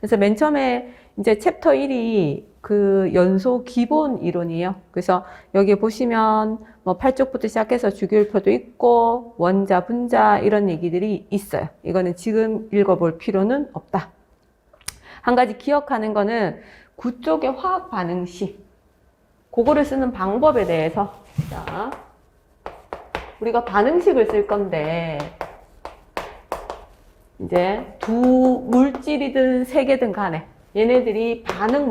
그래서 맨 처음에 이제 챕터 1이 그 연소 기본 이론이에요. 그래서 여기 보시면 뭐 8쪽부터 시작해서 주기율표도 있고 원자, 분자 이런 얘기들이 있어요. 이거는 지금 읽어볼 필요는 없다. 한 가지 기억하는 거는 9쪽의 화학 반응식 그거를 쓰는 방법에 대해서 자, 우리가 반응식을 쓸 건데 이제 두 물질이든 세 개든 간에 얘네들이 반응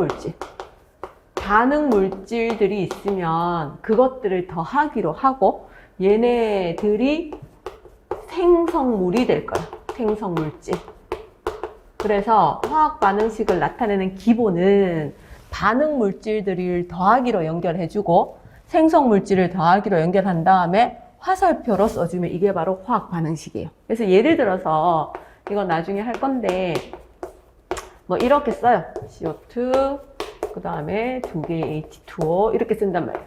물질들이 있으면 그것들을 더하기로 하고 얘네들이 생성물이 될 거야. 생성물질. 그래서 화학 반응식을 나타내는 기본은 반응 물질들을 더하기로 연결해주고 생성 물질을 더하기로 연결한 다음에 화살표로 써주면 이게 바로 화학 반응식이에요. 그래서 예를 들어서 이건 나중에 할 건데 뭐 이렇게 써요. CO2 그 다음에 2개의 H2O 이렇게 쓴단 말이에요.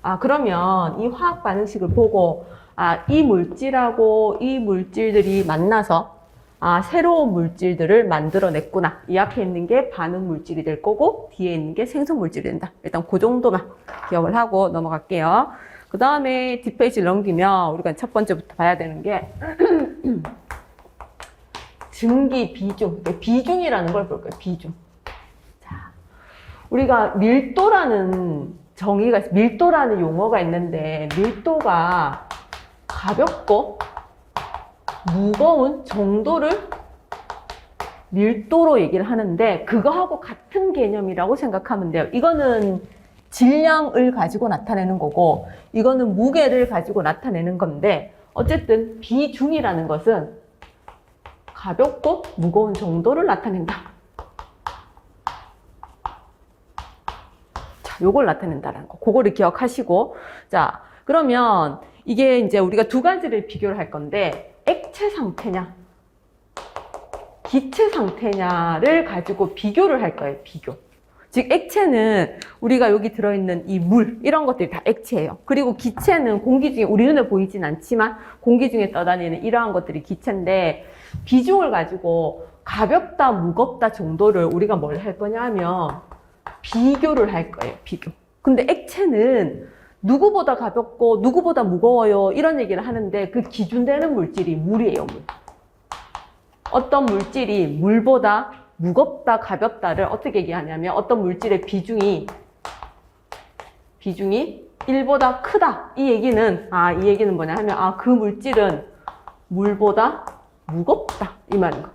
아 그러면 이 화학 반응식을 보고 아 이 물질하고 이 물질들이 만나서 아 새로운 물질들을 만들어냈구나. 이 앞에 있는 게 반응 물질이 될 거고 뒤에 있는 게 생성 물질이 된다. 일단 그 정도만 기억을 하고 넘어갈게요. 그 다음에 뒷페이지를 넘기면 우리가 첫 번째부터 봐야 되는 게 증기 비중, 비중이라는 걸 볼 거예요. 비중. 자, 우리가 밀도라는 정의가, 밀도라는 용어가 있는데 밀도가 가볍고 무거운 정도를 밀도로 얘기를 하는데 그거하고 같은 개념이라고 생각하면 돼요. 이거는 질량을 가지고 나타내는 거고 이거는 무게를 가지고 나타내는 건데 어쨌든 비중이라는 것은 가볍고 무거운 정도를 나타낸다. 자, 요걸 나타낸다는 거. 그거를 기억하시고 자, 그러면 이게 이제 우리가 두 가지를 비교를 할 건데 액체 상태냐 기체 상태냐를 가지고 비교를 할 거예요. 비교. 즉 액체는 우리가 여기 들어있는 이 물 이런 것들이 다 액체예요. 그리고 기체는 공기 중에 우리 눈에 보이진 않지만 공기 중에 떠다니는 이러한 것들이 기체인데 비중을 가지고 가볍다 무겁다 정도를 우리가 뭘 할 거냐 하면 비교를 할 거예요. 비교. 근데 액체는 누구보다 가볍고 누구보다 무거워요 이런 얘기를 하는데 그 기준되는 물질이 물이에요. 물. 어떤 물질이 물보다 무겁다 가볍다를 어떻게 얘기하냐면 어떤 물질의 비중이 1보다 크다 이 얘기는 이 얘기는 뭐냐 하면 그 물질은 물보다 무겁다 이 말인 거.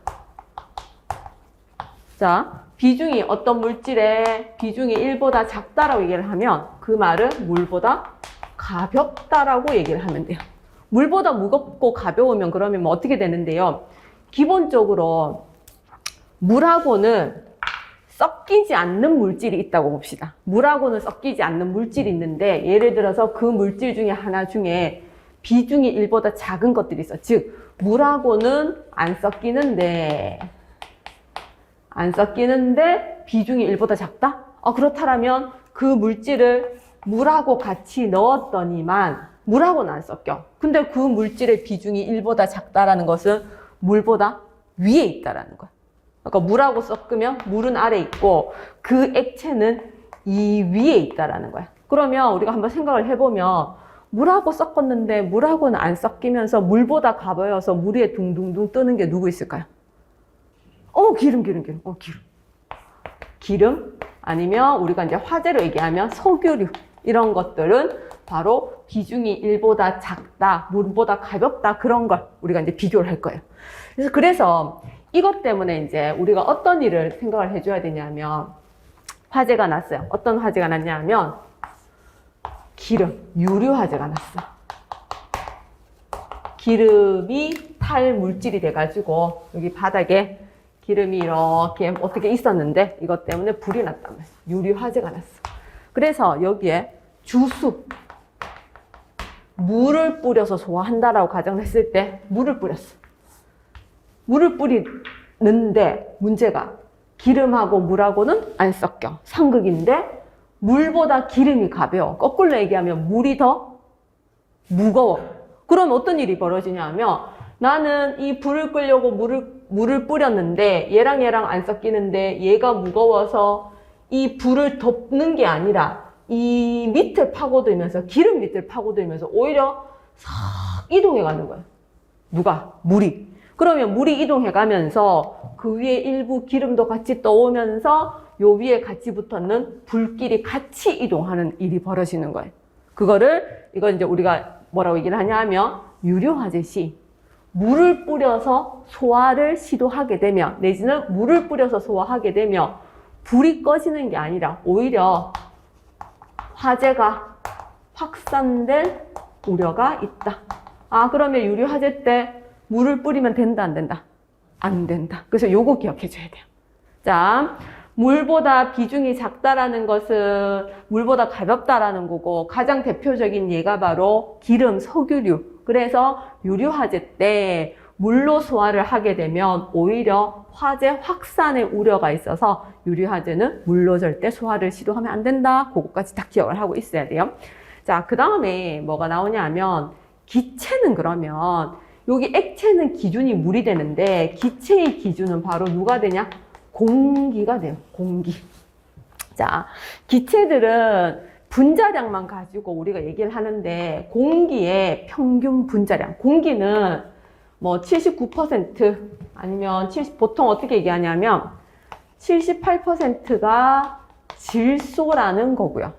자, 비중이 어떤 물질의 비중이 1보다 작다라고 얘기를 하면 그 말은 물보다 가볍다라고 얘기를 하면 돼요. 물보다 무겁고 가벼우면 그러면 뭐 어떻게 되는데요? 기본적으로 물하고는 섞이지 않는 물질이 있다고 봅시다. 물하고는 섞이지 않는 물질이 있는데 예를 들어서 그 물질 중에 하나 중에 비중이 1보다 작은 것들이 있어. 즉 물하고는 안 섞이는데 비중이 1보다 작다? 그렇다면 그 물질을 물하고 같이 넣었더니만 물하고는 안 섞여. 근데 그 물질의 비중이 1보다 작다라는 것은 물보다 위에 있다라는 거야. 그러니까 물하고 섞으면 물은 아래 있고 그 액체는 이 위에 있다라는 거야. 그러면 우리가 한번 생각을 해보면 물하고 섞었는데 물하고는 안 섞이면서 물보다 가벼워서 물 위에 둥둥둥 뜨는 게 누구 있을까요? 기름. 기름 아니면 우리가 이제 화재로 얘기하면 석유류 이런 것들은 바로 비중이 1보다 작다, 물보다 가볍다 그런 걸 우리가 이제 비교를 할 거예요. 그래서 이것 때문에 이제 우리가 어떤 일을 생각을 해줘야 되냐면 화재가 났어요. 어떤 화재가 났냐면 유류 화재가 났어. 기름이 탈 물질이 돼가지고 여기 바닥에 기름이 이렇게 어떻게 있었는데 이것 때문에 불이 났단 말이야. 유류 화재가 났어. 그래서 여기에 주수 물을 뿌려서 소화한다라고 가정을 했을 때 물을 뿌렸어. 물을 뿌리는데 문제가 기름하고 물하고는 안 섞여. 상극인데 물보다 기름이 가벼워. 거꾸로 얘기하면 물이 더 무거워. 그럼 어떤 일이 벌어지냐면 나는 이 불을 끄려고 물을 물을 뿌렸는데 얘랑 얘랑 안 섞이는데 얘가 무거워서 이 불을 덮는 게 아니라 이 밑을 파고들면서 기름 밑을 파고들면서 오히려 싹 이동해 가는 거예요. 누가? 물이. 그러면 물이 이동해 가면서 그 위에 일부 기름도 같이 떠오면서 요 위에 같이 붙었는 불길이 같이 이동하는 일이 벌어지는 거예요. 그거를 이건 이제 우리가 뭐라고 얘기를 하냐면 유료화재 시 물을 뿌려서 소화를 시도하게 되면 내지는 물을 뿌려서 소화하게 되면 불이 꺼지는 게 아니라 오히려 화재가 확산될 우려가 있다. 아, 그러면 유료화재 때 물을 뿌리면 된다, 안 된다? 안 된다. 그래서 요거 기억해 줘야 돼요. 자, 물보다 비중이 작다라는 것은 물보다 가볍다라는 거고 가장 대표적인 예가 바로 기름, 석유류. 그래서 유료화재 때 물로 소화를 하게 되면 오히려 화재 확산의 우려가 있어서 유료화재는 물로 절대 소화를 시도하면 안 된다. 그거까지 다 기억을 하고 있어야 돼요. 자, 그 다음에 뭐가 나오냐 하면 기체는 그러면 여기 액체는 기준이 물이 되는데 기체의 기준은 바로 누가 되냐? 공기가 돼요. 공기. 자, 기체들은 분자량만 가지고 우리가 얘기를 하는데 공기의 평균 분자량. 공기는 뭐 79% 아니면 70, 보통 어떻게 얘기하냐면 78%가 질소라는 거고요.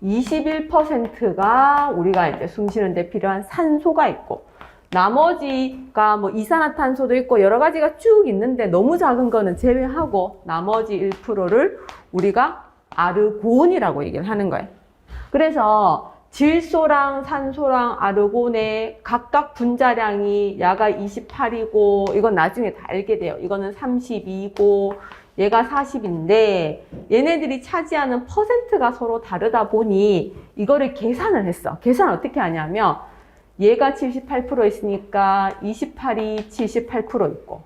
21%가 우리가 이제 숨 쉬는데 필요한 산소가 있고 나머지가 뭐 이산화탄소도 있고 여러 가지가 쭉 있는데 너무 작은 거는 제외하고 나머지 1%를 우리가 아르곤이라고 얘기를 하는 거예요. 그래서 질소랑 산소랑 아르곤의 각각 분자량이 야가 28이고 이건 나중에 다 알게 돼요. 이거는 32고 얘가 40인데 얘네들이 차지하는 퍼센트가 서로 다르다 보니 이거를 계산을 했어. 계산을 어떻게 하냐면 얘가 78% 있으니까 28이 78% 있고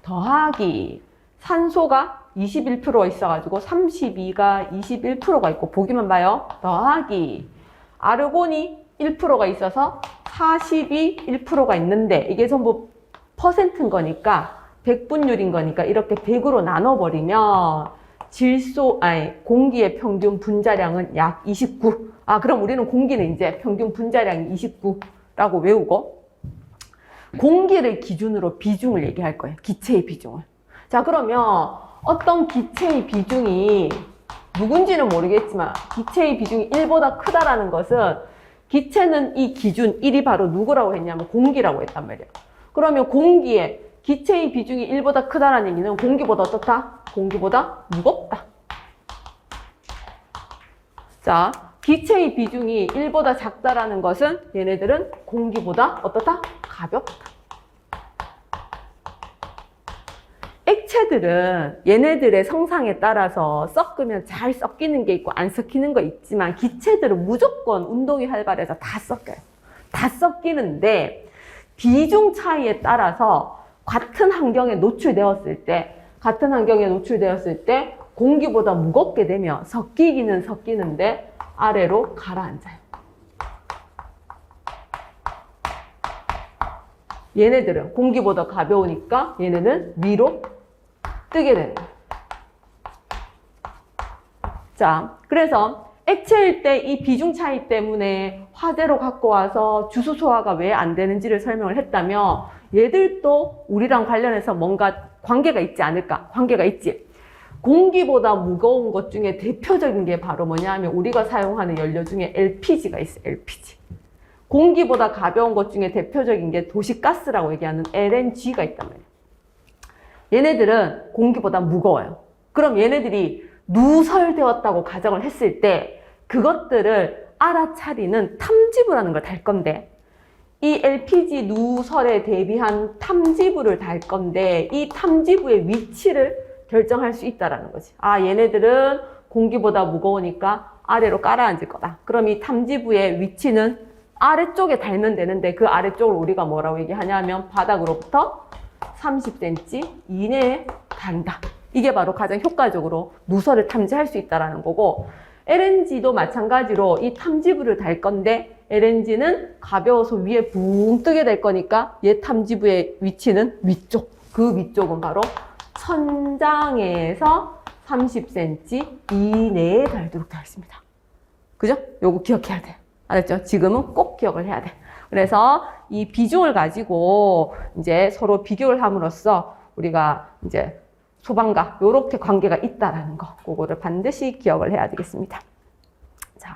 더하기 산소가 21% 있어가지고 32가 21%가 있고 보기만 봐요. 더하기 아르곤이 1%가 있어서 40이 1%가 있는데 이게 전부 퍼센트인 거니까 100분율인 거니까 이렇게 100으로 나눠버리면 공기의 평균 분자량은 약 29. 아, 그럼 우리는 공기는 이제 평균 분자량이 29라고 외우고 공기를 기준으로 비중을 얘기할 거예요. 기체의 비중을. 자, 그러면 어떤 기체의 비중이 누군지는 모르겠지만 기체의 비중이 1보다 크다라는 것은 기체는 이 기준 1이 바로 누구라고 했냐면 공기라고 했단 말이에요. 그러면 공기의 기체의 비중이 1보다 크다라는 의미는 공기보다 어떻다? 공기보다 무겁다. 자, 기체의 비중이 1보다 작다라는 것은 얘네들은 공기보다 어떻다? 가볍다. 액체들은 얘네들의 성상에 따라서 섞으면 잘 섞이는 게 있고 안 섞이는 거 있지만 기체들은 무조건 운동이 활발해서 다 섞여요. 다 섞이는데 비중 차이에 따라서 같은 환경에 노출되었을 때 공기보다 무겁게 되면 섞이기는 섞이는데 아래로 가라앉아요. 얘네들은 공기보다 가벼우니까 얘네는 위로 뜨게 되는 거예요. 자, 그래서 액체일 때 이 비중 차이 때문에 화재로 갖고 와서 주수 소화가 왜 안 되는지를 설명을 했다면 얘들도 우리랑 관련해서 뭔가 관계가 있지 않을까? 관계가 있지. 공기보다 무거운 것 중에 대표적인 게 바로 뭐냐 하면 우리가 사용하는 연료 중에 LPG가 있어요. LPG. 공기보다 가벼운 것 중에 대표적인 게 도시가스라고 얘기하는 LNG가 있단 말이에요. 얘네들은 공기보다 무거워요. 그럼 얘네들이 누설되었다고 가정을 했을 때 그것들을 알아차리는 탐지부라는 걸 달 건데 이 LPG 누설에 대비한 탐지부를 달 건데 이 탐지부의 위치를 결정할 수 있다는 거지. 아, 얘네들은 공기보다 무거우니까 아래로 깔아앉을 거다. 그럼 이 탐지부의 위치는 아래쪽에 달면 되는데 그 아래쪽을 우리가 뭐라고 얘기하냐면 바닥으로부터 30cm 이내에 단다. 이게 바로 가장 효과적으로 누설을 탐지할 수 있다는 거고 LNG도 마찬가지로 이 탐지부를 달 건데 LNG는 가벼워서 위에 붕 뜨게 될 거니까 얘 탐지부의 위치는 위쪽. 그 위쪽은 바로 천장에서 30cm 이내에 달도록 되어 있습니다. 그죠? 요거 기억해야 돼요. 알았죠? 지금은 꼭 기억을 해야 돼. 그래서 이 비중을 가지고 이제 서로 비교를 함으로써 우리가 이제 소방과 요렇게 관계가 있다라는 거, 그거를 반드시 기억을 해야 되겠습니다.